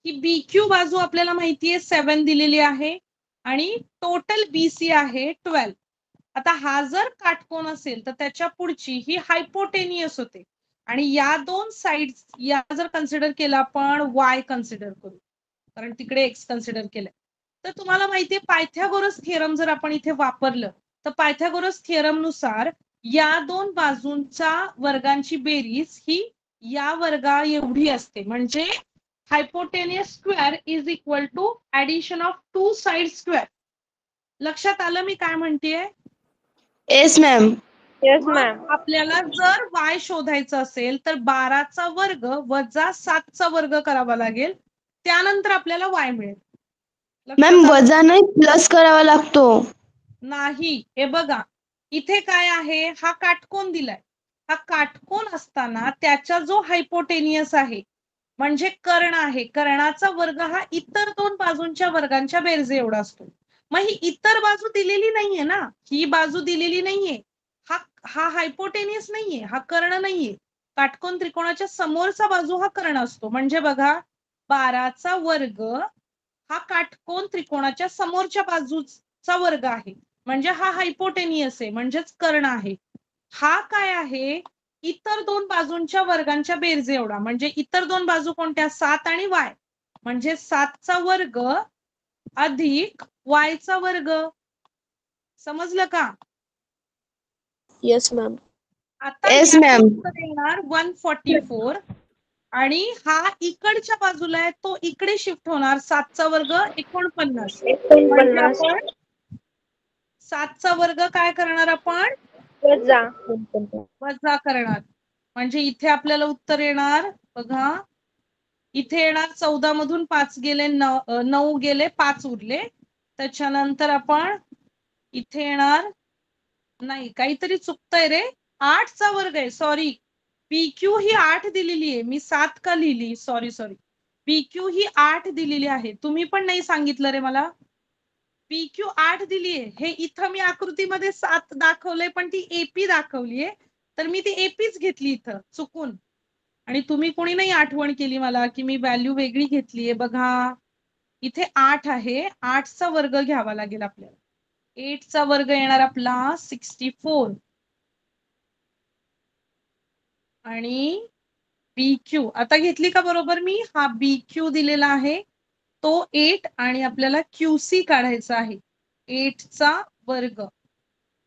ही बी क्यू बाजू आपल्याला माहितीये 7 दिलेली आहे आणि टोटल बीसी आहे 12. आता हा जर काटकोन असेल तर त्याच्या पुढची ही हायपोटेनियस होते, आणि या 2 साइड्स या जर कन्सिडर केला आपण वाय कन्सिडर करू, कारण तिकडे एक्स कन्सिडर केलंय. तर तुम्हाला माहितीये पायथागोरस थिअरम जर आपण इथे वापरलं तर पायथागोरस थिअरम नुसार या 2 बाजूंचा वर्गांची बेरीज ही या वर्गा एवढी असते, म्हणजे hypotenuse square is equal to addition of 2 side square. लक्षात आलं मी काय म्हणतेय? Yes ma'am. Yes ma'am. आपल्याला जर y शोधायचं असेल तर 12चा वर्ग वजा 7चा वर्ग करावा लागेल, त्यानंतर आपल्याला y मिळेल. मॅम लक्षात आलं? वजा नाही प्लस करावा लागतो. नाही, हे बघा इथे काय आहे, हा काटकोन दिलाय, हा काटकोन असताना त्याचा जो हायपोटेनियस आहे म्हणजे कर्ण आहे, कर्णाचा वर्ग हा इतर 2 बाजूंच्या वर्गांच्या बेरजे एवढा असतो. मग ही इतर बाजू दिलेली नाहीये ना, ही बाजू दिलेली नाहीये, हा हायपोटेनियस नाहीये, हा कर्ण नाहीये. काटकोन त्रिकोणाच्या समोरचा बाजू हा कर्ण असतो. म्हणजे बघा 12चा वर्ग हा काटकोन त्रिकोणाच्या समोरच्या बाजूचा वर्ग आहे. म्हणजे हा हायपोटेनियस आहे, म्हणजेच कर्ण आहे. हा काय आहे, इतर दोन बाजूंच्या वर्गांच्या बेरजे एवढा. म्हणजे इतर दोन बाजू कोणत्या, 7 आणि y. म्हणजे 7चा वर्ग अधिक y चा वर्ग. समजलं का? Yes ma'am. आता Yes, याचं ma'am. उत्तर येणार 144 आणि हा इकडच्या बाजूला आहे तो इकडे शिफ्ट होणार. 7चा वर्ग 49. म्हणजे आपण 7चा वर्ग काय करणार, आपण वजा करणार. म्हणजे इथे आपल्याला उत्तर येणार बघा, इथे येणार 14 मधून 5 गेले, 9 गेले, 5 उरले. त्याच्यानंतर आपण इथे येणार, नाही काहीतरी चुकतंय रे, 8चा वर्ग आहे. सॉरी, PQ ही 8 दिलेली आहे, मी 7 का लिहिली, सॉरी. PQ ही 8 दिलेली आहे. तुम्ही पण नाही सांगितलं रे मला. PQ 8 दिलीये. हे इथं मी आकृतीमध्ये 7 दाखवलंय, पण ती AP दाखवलीये. तर मी ती APच घेतली इथं चुकून. आणि तुम्ही कोणी नाही आठवण केली मला की मी व्हॅल्यू वेगळी घेतलीये. बघा इथे 8 आहे, 8चा वर्ग घ्यावा लागेल आपल्याला. 8चा वर्ग येणार आपला 64 आणि BQ आता घेतली का बरोबर मी? हा BQ दिलेला आहे तो 8 आणि आपल्याला QC काढायचा आहे. 8चा वर्ग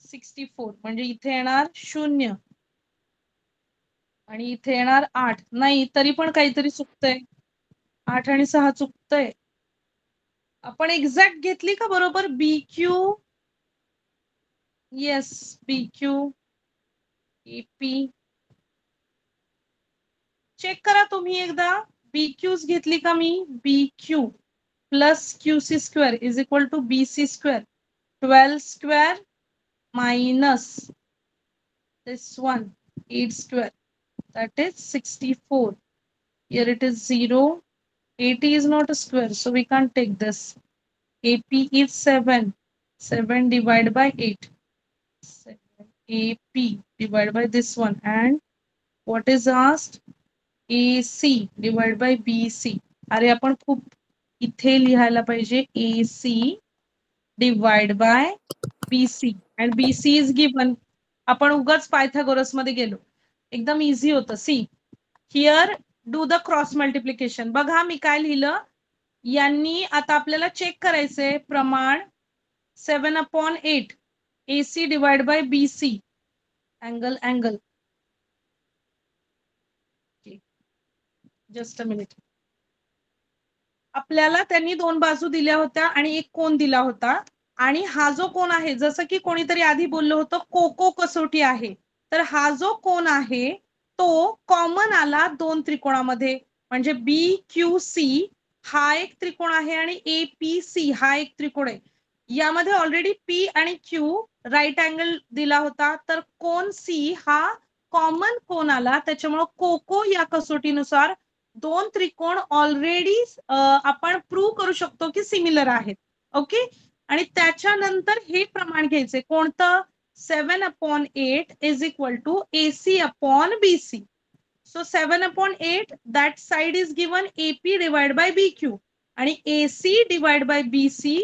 64 म्हणजे इथे येणार 0 आणि इथे येणार 8. नाही तरी पण काहीतरी चुकतंय, 8 आणि 6 चुकतंय. आपण एक्झॅक्ट घेतली का बरोबर BQ? Yes, BQ AP check करा तुम्ही एकदा. BQ's घेतली का मी? BQ plus QC square is equal to BC square. 12 square minus this one 8 square, that is 64. Here it is 0. 80 is not a square, so we can't take this. AP is 7. 7 divided by 8. 7. AP divided by this one. And what is asked? AC divided by BC. अरे आपण खूप इथे लिहायला पाहिजे AC divided by BC. And BC is given. आपण उगाच पायथागोरस मध्ये गेलो. एकदम इझी होतं. See here do the cross multiplication. बघा मी काय लिहिलं, यांनी आता आपल्याला चेक करायचंय प्रमाण 7/8 AC divide by BC angle just a minute. आपल्याला त्यांनी दोन बाजू दिल्या होत्या आणि एक कोन दिला होता. आणि हा जो कोन आहे, जसं की कोणीतरी आधी बोललं होतं कोको कसोटी आहे, तर हा जो कोन आहे तो कॉमन आला दोन त्रिकोणामध्ये. म्हणजे BQC हा एक त्रिकोण आहे आणि APC हा एक त्रिकोण आहे. यामध्ये ऑलरेडी P आणि Q राईट अँगल दिला होता, तर कोन C हा कॉमन कोन आला. त्याच्यामुळे कोको या कसोटीनुसार दोन त्रिकोण ऑलरेडी आपण प्रूव्ह करू शकतो की सिमिलर आहेत. ओके. आणि त्याच्यानंतर हे प्रमाण घ्यायचे कोणतं, 7/8 is equal to AC upon BC. So 7/8 that side is given AP divide by BQ आणि AC डिवाइड बाय BC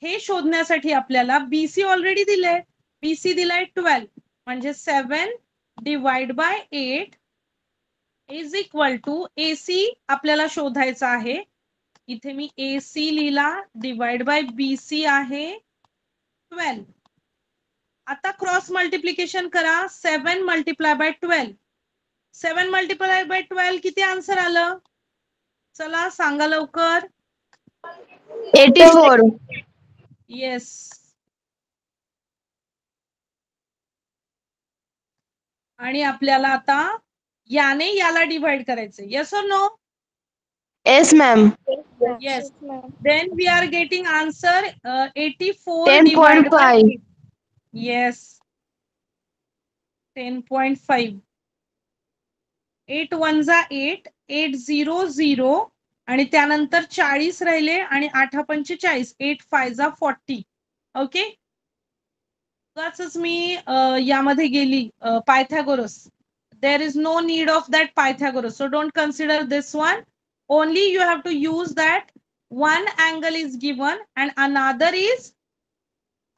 हे शोधण्यासाठी आपल्याला BC ऑलरेडी दिलंय, BC दिलाय 12 म्हणजे 7 divide by 8 is equal to AC आपल्याला शोधायचा आहे. इथे मी AC लिहिला, डिवाइड बाय BC आहे 12. आता क्रॉस मल्टिप्लिकेशन करा. 7 मल्टिप्लाय बाय 12. 7 मल्टिप्लाय बाय 12 किती आन्सर आलं? चला सांगा लवकर. 84. येस. आणि आपल्याला आता याने याला डिवाइड करायचे. Yes or no? Yes, ma'am. Yes. Then we are getting answer 84 10.5. divided by 8. Yes. 10.5. 8 1 जा 8, 8 0 0 आणि त्यानंतर 40 राहिले आणि 8 45, 8 5 जा 40. ओके. उगाचच मी यामध्ये गेली Pythagoras. There is no need of that Pythagoras. So don't consider this one. Only you have to use that one angle is given and another is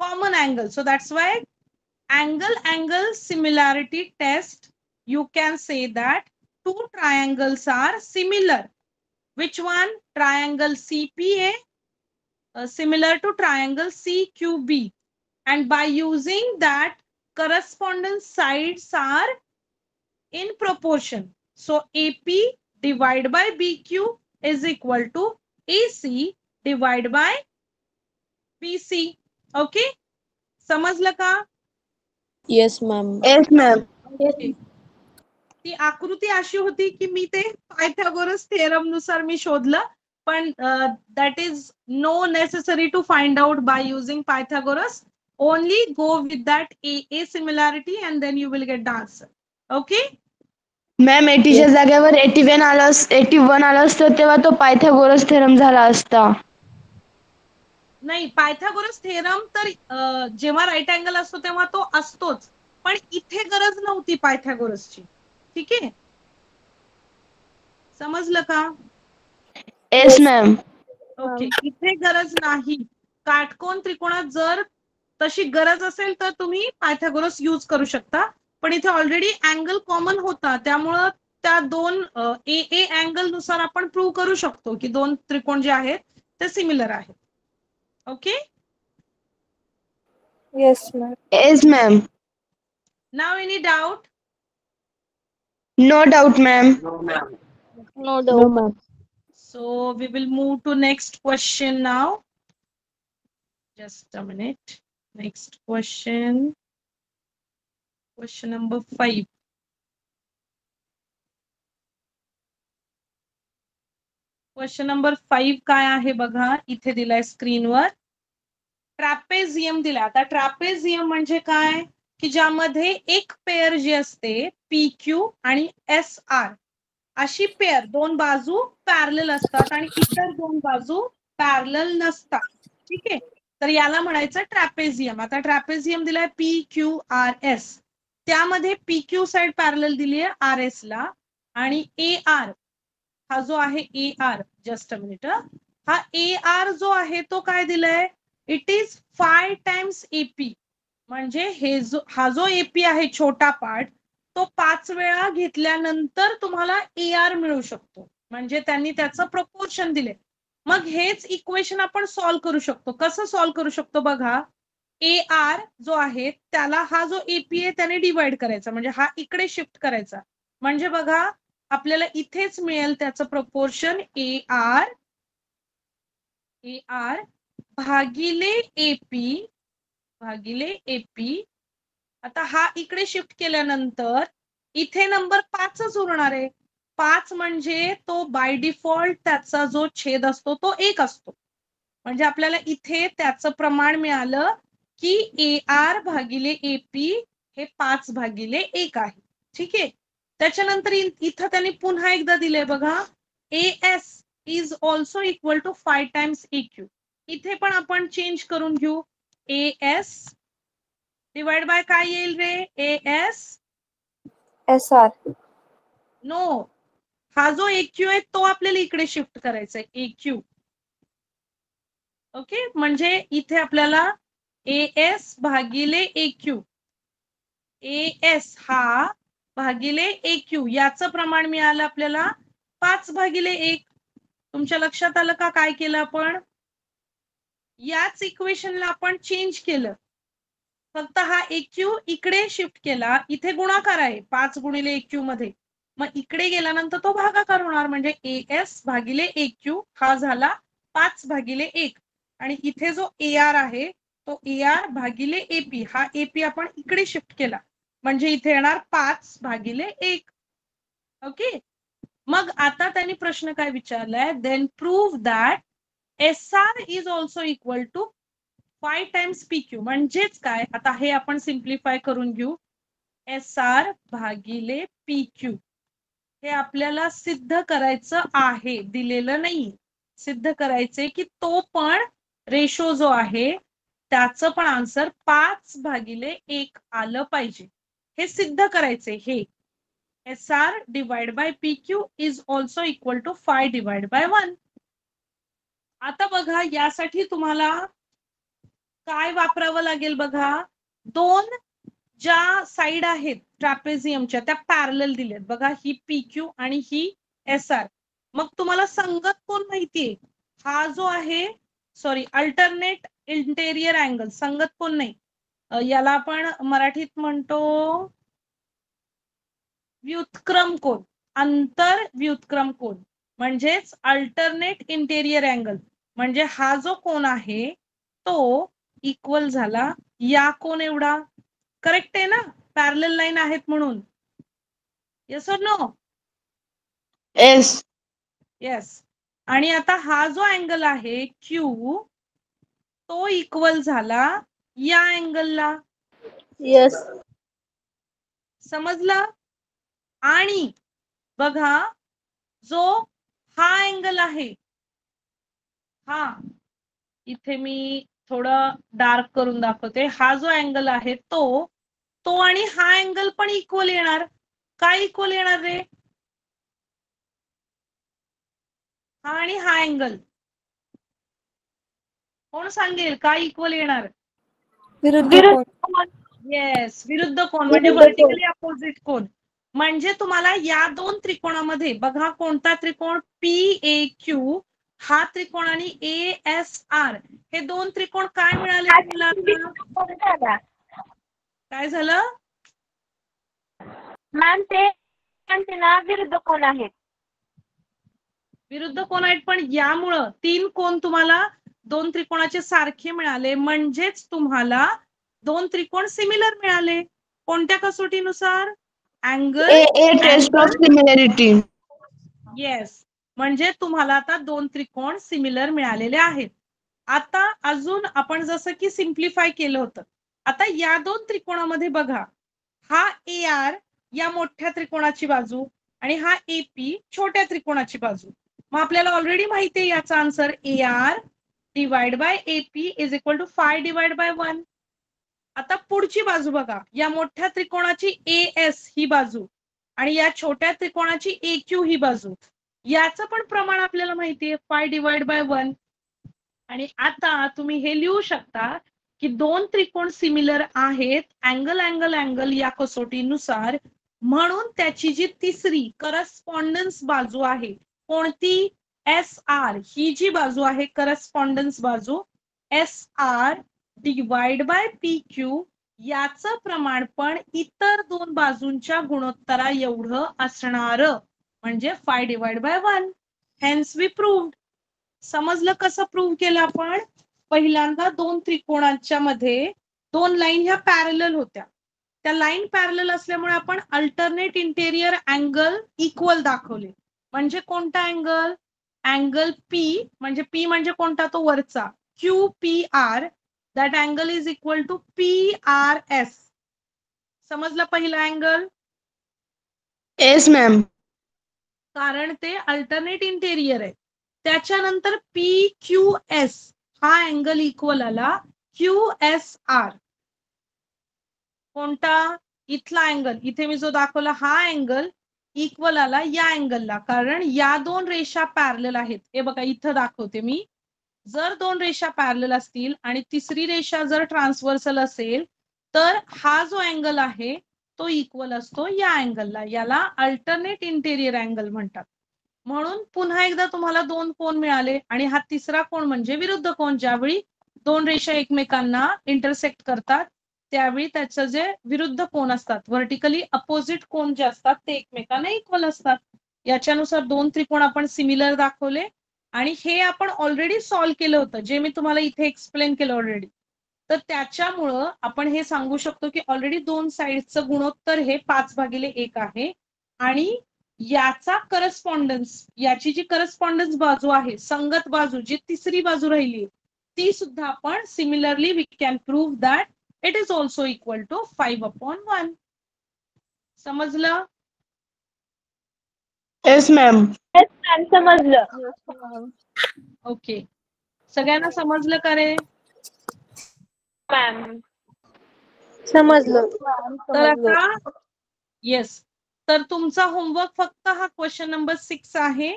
common angle. So that's why angle similarity test, you can say that two triangles are similar. Which one? Triangle CPA similar to triangle CQB, and by using that corresponding sides are in proportion. So AP divided by BQ is equal to AC divided by BC. Okay, समजलं का? Yes ma'am. Yes ma'am. Okay. ती आकृती अशी होती की मी ते पायथागोरस थेरम नुसार मी शोधलं, पण that is no necessary to find out by using Pythagoras. Only go with that AA similarity and then you will get the answer. Okay. Ma'am 80च्या जागेवर 81 आलं असतं तेव्हा तो पायथागोरस थेरम झाला असता. नाही, पायथागोरस थेरम तर जेव्हा राईट अँगल असतो तेव्हा तो असतोच, पण इथे गरज नव्हती पायथागोरसची. ठीक आहे, समजलं का? Yes ma'am. ओके, इथे गरज नाही. काटकोन त्रिकोणात जर तशी गरज असेल तर तुम्ही पायथागोरस यूज करू शकता, पण इथे ऑलरेडी अँगल कॉमन होता, त्यामुळं त्या दोन ए अँगल नुसार आपण प्रूव्ह करू शकतो की दोन त्रिकोण जे आहेत ते सिमिलर आहेत. Okay. Yes ma'am. Now any doubt? No doubt ma'am. No doubt. So we will move to next question now. Just a minute. Next question. Question number 5. Question number 5 काय आहे बघा, इथे दिलाय स्क्रीनवर. ट्रॅपेझियम दिलाय. आता ट्रॅपेझियम म्हणजे काय की ज्यामध्ये एक पेअर जी असते PQ आणि SR अशी पेअर, दोन बाजू पॅरलल असतात आणि इतर दोन बाजू पॅरलल नसतात. ठीक आहे, तर याला म्हणायचं ट्रॅपेझियम. आता ट्रॅपेझियम दिलाय PQRS, त्यामध्ये PQ साइड पॅरलल दिली आहे RS ला, आणि AR हा जो आहे AR, जस्ट अ मिनिट, हा AR जो आहे तो काय दिलाय, इट इज 5 टाइम्स AP. म्हणजे हा जो AP आहे छोटा पार्ट, तो 5 वेळा घेतल्यानंतर तुम्हाला AR मिळू शकतो. म्हणजे त्यांनी त्याचं प्रपोर्शन दिले. मग हेच इक्वेशन आपण सॉल्व्ह करू शकतो. कसं सॉल्व्ह करू शकतो बघा, AR जो आहे त्याला हा जो AP आहे त्याने डिवाइड करायचा, म्हणजे हा इकडे शिफ्ट करायचा. म्हणजे बघा आपल्याला इथेच मिळेल त्याचं प्रपोर्शन AR भागिले AP. आता हा इकडे शिफ्ट केल्यानंतर इथे नंबर 5च उरणार आहे. 5 म्हणजे तो बाय डिफॉल्ट त्याचा जो छेद असतो तो 1 असतो. म्हणजे आपल्याला इथे त्याचं प्रमाण मिळालं की AR भागिले AP हे 5 भागिले 1 आहे. ठीक आहे, त्याच्यानंतर इथं त्यांनी पुन्हा एकदा दिलंय बघा, AS is also equal to 5 times EQ. इथे पण आपण चेंज करून घेऊ. AS डिवाइड बाय काय येईल रे, AS SR. नो, हा जो EQ आहे तो आपल्याला इकडे शिफ्ट करायचा आहे, EQ. ओके, म्हणजे इथे आपल्याला AS भागिले EQ, AS हा भागिले EQ याचं प्रमाण मिळालं आपल्याला 5 भागिले 1. तुमच्या लक्षात आलं का काय केलं आपण? याच इक्वेशनला आपण चेंज केलं, फक्त हा EQ इकडे शिफ्ट केला. इथे गुणाकार आहे 5 गुणिले EQ मध्ये, मग इकडे गेल्यानंतर तो भागाकार होणार, म्हणजे AS भागिले EQ हा झाला 5 भागिले 1, आणि इथे जो AR आहे तो AR भागिले AP, हा AP आपण इकडे शिफ्ट केला, म्हणजे इथे येणार 5 भागिले 1. ओके, मग आता त्यांनी प्रश्न काय विचारलाय, then prove that SR is also equal to 5 times PQ. म्हणजेच काय, आता हे आपण सिम्प्लिफाय करून घेऊ. SR भागिले PQ हे आपल्याला सिद्ध करायचं आहे, दिलेलं नाही. सिद्ध करायचे की तो पण रेशो जो आहे त्याचं पण आन्सर 5/1 आलं पाहिजे. हे सिद्ध करायचे. हे SR डिवाइड बाय PQ is also equal to 5/1. आता बघा यासाठी तुम्हाला काय वापरावं लागेल बघा. दोन ज्या साइड आहेत ट्रॅपेझियमच्या त्या पॅरलल दिलेत बघा, ही PQ आणि ही SR. मग तुम्हाला संगत कोण माहितीये? हा जो आहे सॉरी अल्टरनेट इंटेरियर अँगल, संगत कोण नाही, याला आपण मराठीत म्हणतो व्युत्क्रम कोन, अंतर व्युत्क्रम कोन म्हणजेच अल्टरनेट इंटेरियर अँगल. म्हणजे हा जो कोन आहे तो इक्वल झाला या कोन एवढा. करेक्ट आहे ना? पॅरलल लाईन आहेत म्हणून. Yes or no? Yes. Yes. आणि आता हा जो अँगल आहे Q तो इक्वल झाला या अँगलला. येस. समजलं? आणि बघा जो हा अँगल आहे, हा इथे मी थोडं डार्क करून दाखवते. हा जो अँगल आहे तो आणि हा अँगल पण इक्वल येणार. काय इक्वल येणार रे? हा आणि हा अँगल कोण सांगेल काय इक्वल येणार? विरुद्ध कोन. येस, विरुद्ध कोन म्हणजे व्हर्टिकली अपोजिट कोन. म्हणजे तुम्हाला या दोन त्रिकोणामध्ये बघा कोणता त्रिकोण PAQ हा त्रिकोण आणि ASR हे दोन त्रिकोण काय मिळाले तुम्हाला? काय झालं मॅम? ते ना विरुद्ध कोण आहेत. विरुद्ध कोन आहेत, पण यामुळं तीन कोन तुम्हाला दोन त्रिकोणाचे सारखे मिळाले. म्हणजेच तुम्हाला दोन त्रिकोण सिमिलर मिळाले. कोणत्या कसोटीनुसार? Angle test of similarity. Yes. म्हणजे तुम्हाला आता दोन त्रिकोण सिमिलर मिळालेले आहेत. आता अजून आपण जसं की सिम्प्लिफाय केलं होतं. आता या दोन त्रिकोणामध्ये बघा, हा AR या मोठ्या त्रिकोणाची बाजू आणि हा AP छोट्या त्रिकोणाची बाजू. मग आपल्याला ऑलरेडी माहिती आहे याचा answer AR divide by AP is equal to 5/1. आता पुढची बाजू बघा, या मोठ्या त्रिकोणाची AS ही बाजू आणि या छोट्या त्रिकोणाची AQ ही बाजू. याचं पण प्रमाण आपल्याला माहिती आहे 5/1. आणि आता तुम्ही हे लिहू शकता की दोन त्रिकोण सिमिलर आहेत अँगल अँगल अँगल या कसोटीनुसार. म्हणून त्याची जी तिसरी करस्पॉन्डन्स बाजू आहे कोणती? SR ही जी बाजू आहे करस्पॉन्डन्स बाजू SR डिवाइड बाय PQ याचं प्रमाण पण इतर दोन बाजूंच्या गुणोत्तरा एवढं असणार. म्हणजे 5/1. Hence we proved. समजलं कसं प्रूव्ह केलं आपण? पहिल्यांदा दोन त्रिकोणांच्या मध्ये दोन लाईन ह्या पॅरलल होत्या. त्या लाईन पॅरलल असल्यामुळे आपण अल्टरनेट इंटेरियर अँगल इक्वल दाखवले. म्हणजे कोणता अँगल? अँगल P म्हणजे P म्हणजे कोणता? तो वरचा QPR. That angle is equal to PRS. समजलं पहिला अँगल? Yes ma'am. कारण ते अल्टरनेट इंटेरियर आहे. त्याच्यानंतर PQS हा अँगल इक्वल आला QSR. कोणता? इथला अँगल, इथे मी जो दाखवला हा अँगल इक्वल आला या अँगलला. कारण या दोन रेषा पॅरलल आहेत. हे बघा इथं दाखवते मी. जर दोन रेषा पॅरलल असतील आणि तिसरी रेषा जर ट्रान्सव्हर्सल असेल तर हा जो अँगल आहे तो इक्वल असतो या अँगलला. याला अल्टरनेट इंटेरियर अँगल म्हणतात. म्हणून पुन्हा एकदा तुम्हाला दोन कोन मिळाले आणि हा तिसरा कोन म्हणजे विरुद्ध कोन. ज्यावेळी दोन रेषा एकमेकांना इंटरसेक्ट करतात त्यावेळी त्याचं जे विरुद्ध कोन असतात, व्हर्टिकली अपोजिट कोन जे असतात ते एकमेकांना इक्वल असतात. याच्यानुसार दोन त्रिकोण आपण सिमिलर दाखवले आणि हे आपण ऑलरेडी सॉल्व्ह केलं होतं, जे मी तुम्हाला इथे एक्सप्लेन केलं ऑलरेडी. तर त्याच्यामुळं आपण हे सांगू शकतो की ऑलरेडी दोन साइडचं गुणोत्तर हे 5/1 आहे. आणि याचा करस्पॉन्डन्स, याची जी करस्पॉन्डन्स बाजू आहे, संगत बाजू, जी तिसरी बाजू राहिली ती सुद्धा आपण similarly we can prove that it is also equal to 5/1. समजलं? Yes ma'am. समजलं. ओके. सगळ्यांना समजलं का रे? मॅम समजलं. तर आता येस, तर तुमचा होमवर्क फक्त हा क्वेश्चन नंबर 6 आहे.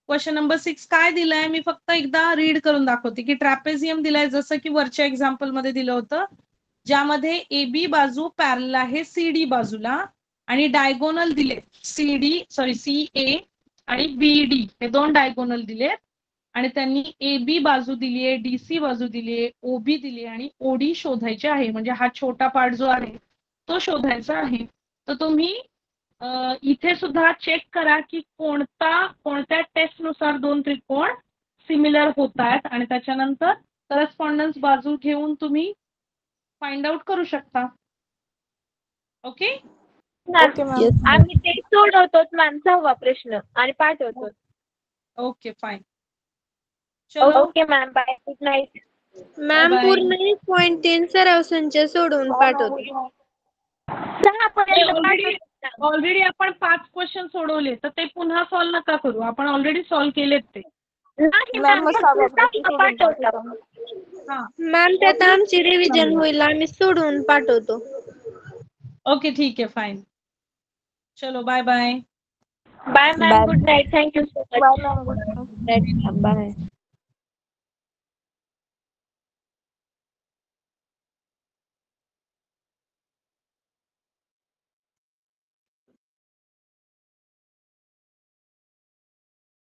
क्वेश्चन नंबर 6 काय दिलाय मी फक्त एकदा रीड करून दाखवते की ट्रॅपेझियम दिलाय जसं की वरच्या एक्झाम्पल मध्ये दिलं होतं, ज्यामध्ये AB बाजू पॅरल आहे CD बाजूला आणि डायगोनल दिले CA आणि BD हे दोन डायगोनल दिलेत आणि त्यांनी AB बाजू दिली आहे, DC बाजू दिली आहे, OB दिली आहे आणि OD शोधायचे आहे. म्हणजे हा छोटा पार्ट जो आहे तो शोधायचा आहे. तर तुम्ही इथे सुद्धा चेक करा की कोणत्या टेस्ट नुसार दोन त्रिकोण सिमिलर होत आहेत आणि त्याच्यानंतर करस्पॉन्डन्स बाजू घेऊन तुम्ही फाइंड आउट करू शकता. ओके आम्ही ते सोडवतो मॅम 6वा प्रश्न आणि पाठवतो. Okay fine. चलो okay ma'am bye good night. Ma'am Bye. पूर्ण पॉइंट 3 सराव संच सोडवून पाठवतो. 6 पर्यंत पाठवतो. ऑलरेडी आपण 5 क्वेश्चन सोडवले तर ते पुन्हा सॉल्व्ह नका करू. आपण ऑलरेडी सॉल्व्ह केलेत ते. नाही मॅम पाठवतो. हा मॅम त्यात आमची रिव्हिजन होईल, आम्ही सोडवून पाठवतो. ओके ठीक आहे फाईन. चलो bye bye. Bye ma'am good night. Thank you so much. Bye.